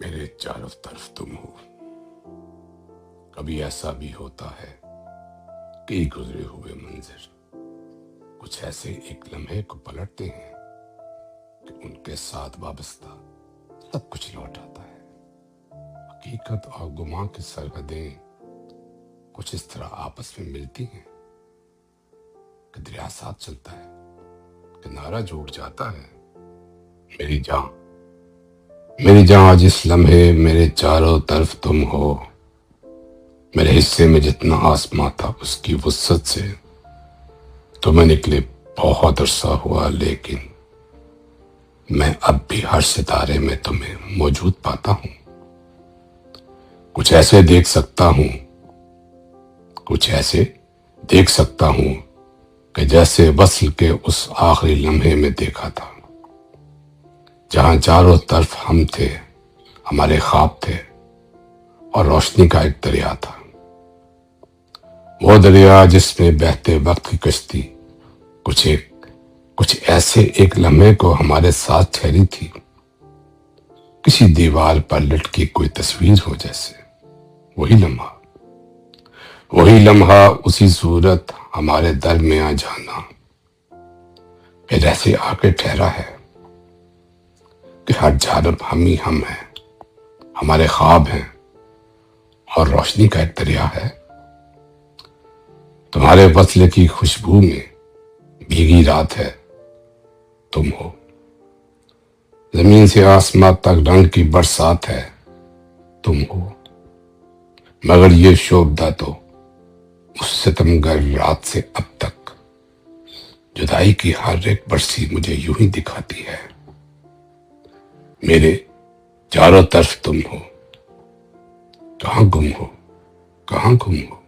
میرے چاروں طرف تم ہو۔ کبھی ایسا بھی ہوتا ہے کئی گزرے ہوئے منظر کچھ ایسے ایک لمحے کو پلٹتے ہیں کہ ان کے ساتھ وابستہ سب کچھ لوٹ آتا ہے۔ حقیقت اور گمان کی سرحدیں کچھ اس طرح آپس میں ملتی ہیں کہ دریا ساتھ چلتا ہے، کنارہ جھوٹ جاتا ہے۔ میری جان جس لمحے میرے چاروں طرف تم ہو، میرے حصے میں جتنا آسماں تھا اس کی وسعت سے تمہیں نکلے بہت عرصہ ہوا، لیکن میں اب بھی ہر ستارے میں تمہیں موجود پاتا ہوں۔ کچھ ایسے دیکھ سکتا ہوں کہ جیسے وصل کے اس آخری لمحے میں دیکھا تھا، جہاں چاروں طرف ہم تھے، ہمارے خواب تھے اور روشنی کا ایک دریا تھا۔ وہ دریا جس میں بہتے وقت کی کشتی کچھ ایسے ایک لمحے کو ہمارے ساتھ ٹھہری تھی، کسی دیوار پر لٹکی کوئی تصویر ہو جیسے۔ وہی لمحہ اسی صورت ہمارے درمیاں جانا پھر ایسے آ کے ٹھہرا ہے کہ ہر جانب ہم ہی ہم ہیں، ہمارے خواب ہیں اور روشنی کا ایک دریا ہے۔ تمہارے وصل کی خوشبو میں بھیگی رات ہے، تم ہو۔ زمین سے آسمان تک رنگ کی برسات ہے، تم ہو۔ مگر یہ شوبدہ تو اس ستمگر رات سے اب تک جدائی کی ہر ایک برسی مجھے یوں ہی دکھاتی ہے۔ میرے چاروں طرف تم ہو، کہاں گم ہو؟